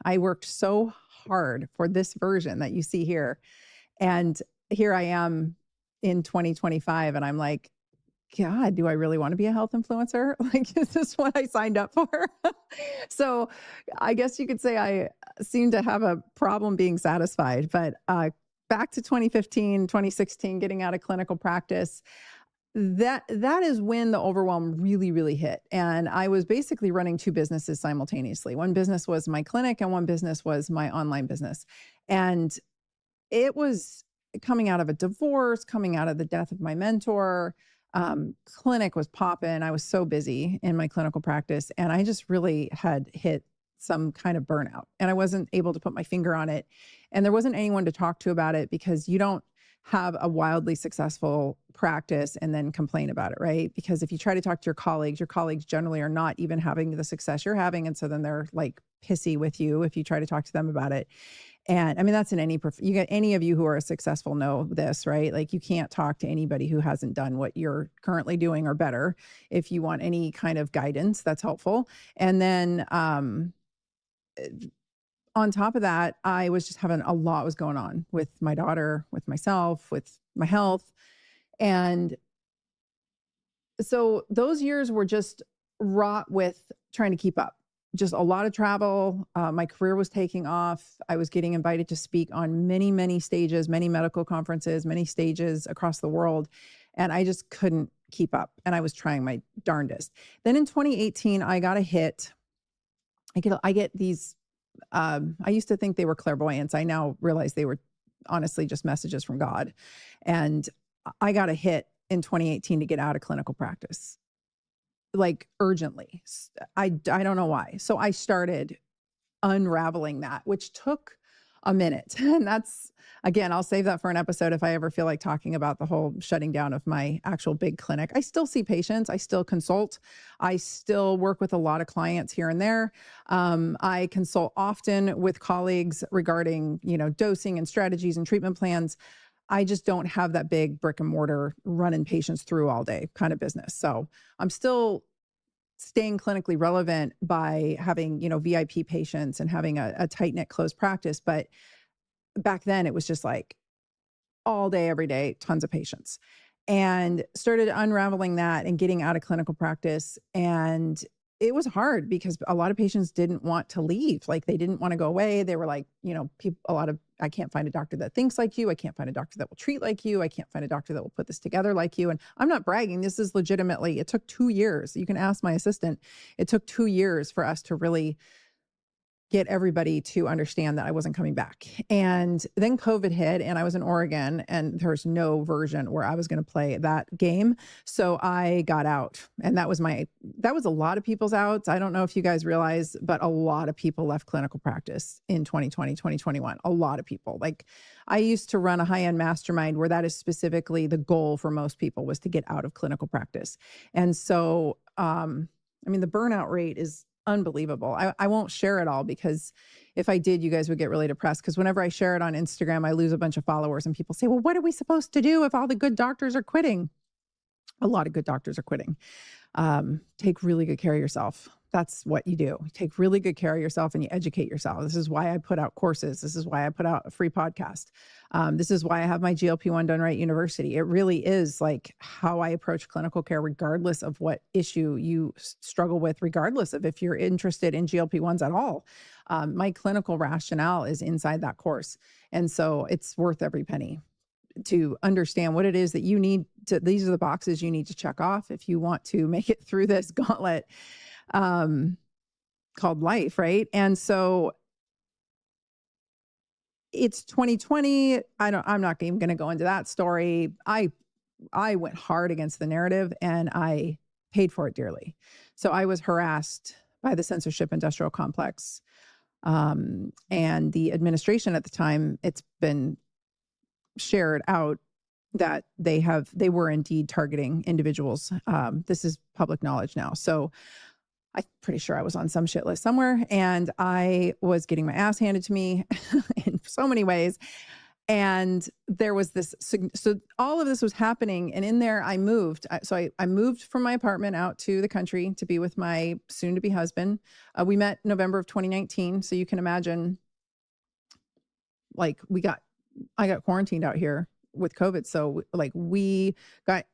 I worked so hard for this version that you see here. And here I am in 2025, and I'm like, God, do I really want to be a health influencer? Like, is this what I signed up for? So I guess you could say I seem to have a problem being satisfied. But back to 2015, 2016, getting out of clinical practice, that is when the overwhelm really hit. And I was basically running two businesses simultaneously. One business was my clinic and one business was my online business. And it was coming out of a divorce, coming out of the death of my mentor. Clinic was popping. I was so busy in my clinical practice, and I just really had hit some kind of burnout, and I wasn't able to put my finger on it. And there wasn't anyone to talk to about it, because you don't have a wildly successful practice and then complain about it, right? Because if you try to talk to your colleagues generally are not even having the success you're having. And so then they're like pissy with you if you try to talk to them about it. And I mean, that's in you get any of you who are successful know this, right? Like, you can't talk to anybody who hasn't done what you're currently doing or better if you want any kind of guidance that's helpful. And then, on top of that, I was just having a lot was going on with my daughter, with myself, with my health. And so those years were just wrought with trying to keep up. Just a lot of travel. My career was taking off. I was getting invited to speak on many stages, many medical conferences, many stages across the world. And I just couldn't keep up. And I was trying my darndest. Then in 2018, I got a hit. I get these, I used to think they were clairvoyance. I now realize they were honestly just messages from God. And I got a hit in 2018 to get out of clinical practice, like urgently. I don't know why. So I started unraveling that, which took a minute. And that's, again, I'll save that for an episode if I ever feel like talking about the whole shutting down of my actual big clinic. I still see patients. I still consult. I still work with a lot of clients here and there. I consult often with colleagues regarding, dosing and strategies and treatment plans. I just don't have that big brick and mortar running patients through all day kind of business. So I'm still staying clinically relevant by having, VIP patients and having a tight knit closed practice. But back then it was just like all day, every day, tons of patients, and started unraveling that and getting out of clinical practice. And it was hard because a lot of patients didn't want to leave. Like, they didn't want to go away. They were like, I can't find a doctor that thinks like you. I can't find a doctor that will treat like you. I can't find a doctor that will put this together like you. And I'm not bragging. This is legitimately, it took 2 years. You can ask my assistant. It took 2 years for us to really get everybody to understand that I wasn't coming back. And then COVID hit, and I was in Oregon, and there's no version where I was going to play that game. So I got out, and that was a lot of people's outs. I don't know if you guys realize, but a lot of people left clinical practice in 2020, 2021. A lot of people. Like, I used to run a high-end mastermind where that is specifically the goal for most people, was to get out of clinical practice. And so, the burnout rate is unbelievable. I won't share it all, because if I did, you guys would get really depressed. Because whenever I share it on Instagram, I lose a bunch of followers, and people say, well, what are we supposed to do if all the good doctors are quitting? A lot of good doctors are quitting. Take really good care of yourself. That's what you do. You take really good care of yourself and you educate yourself. This is why I put out courses. This is why I put out a free podcast. This is why I have my GLP-1 Done Right University. It really is like how I approach clinical care, regardless of what issue you struggle with, regardless of if you're interested in GLP-1s at all. My clinical rationale is inside that course. And so it's worth every penny to understand what it is that you need to, these are the boxes you need to check off if you want to make it through this gauntlet called life, right? And so it's 2020. I'm not even going to go into that story. I went hard against the narrative, and I paid for it dearly. So I was harassed by the censorship industrial complex, and the administration at the time. It's been shared out that they were indeed targeting individuals. This is public knowledge now. So I'm pretty sure I was on some shit list somewhere, and I was getting my ass handed to me in so many ways. And there was this, so all of this was happening. And in there, I moved. I moved from my apartment out to the country to be with my soon to be husband. We met November of 2019. So you can imagine, like, I got quarantined out here with COVID. So like we got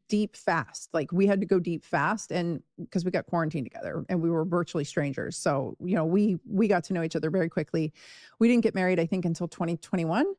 deep fast. Like we had to go deep fast, and because we got quarantined together and we were virtually strangers. So, we got to know each other very quickly. We didn't get married, I think, until 2021.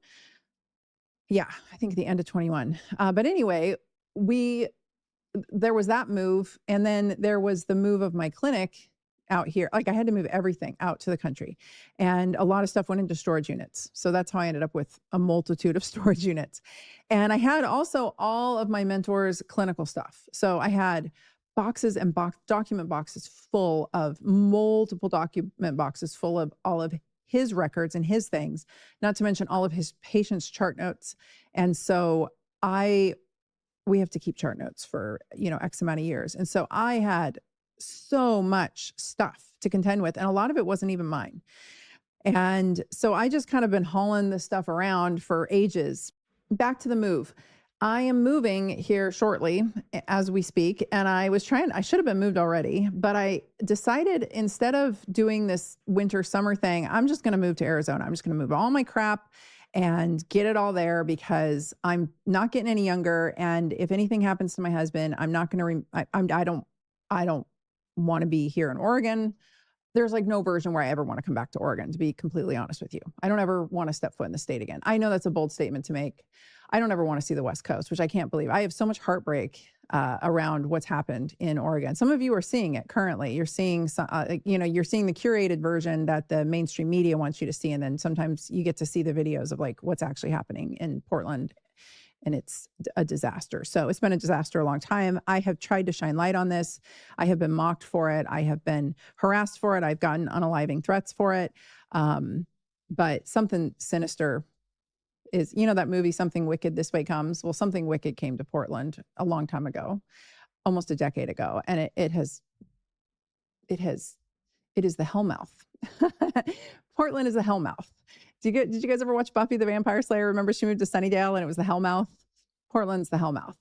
Yeah, I think at the end of 21. But anyway, there was that move. And then there was the move of my clinic out here. Like I had to move everything out to the country, and a lot of stuff went into storage units. So that's how I ended up with a multitude of storage units. And I had also all of my mentors' clinical stuff. So I had boxes and document boxes full of multiple document boxes full of all of his records and his things, not to mention all of his patients' chart notes. And so we have to keep chart notes for, X amount of years. And so I had so much stuff to contend with, and a lot of it wasn't even mine. And so I just kind of been hauling this stuff around for ages. Back to the move. I am moving here shortly as we speak. And I should have been moved already, but I decided instead of doing this winter summer thing, I'm just going to move to Arizona. I'm just going to move all my crap and get it all there, because I'm not getting any younger. And if anything happens to my husband, I'm not going to, I don't want to be here in Oregon. There's like no version where I ever want to come back to Oregon, to be completely honest with you. I don't ever want to step foot in the state again. I know that's a bold statement to make. I don't ever want to see the West Coast, which I can't believe. I have so much heartbreak around what's happened in Oregon. Some of you are seeing it currently. You're seeing, you're seeing the curated version that the mainstream media wants you to see. And then sometimes you get to see the videos of like what's actually happening in Portland. And it's a disaster. So it's been a disaster a long time. I have tried to shine light on this. I have been mocked for it. I have been harassed for it. I've gotten unaliving threats for it. But something sinister is, that movie, Something Wicked This Way Comes. Well, something wicked came to Portland a long time ago, almost a decade ago. And it is the hellmouth. Portland is a hellmouth. Did you guys ever watch Buffy the Vampire Slayer? Remember she moved to Sunnydale and it was the hellmouth? Portland's the hellmouth.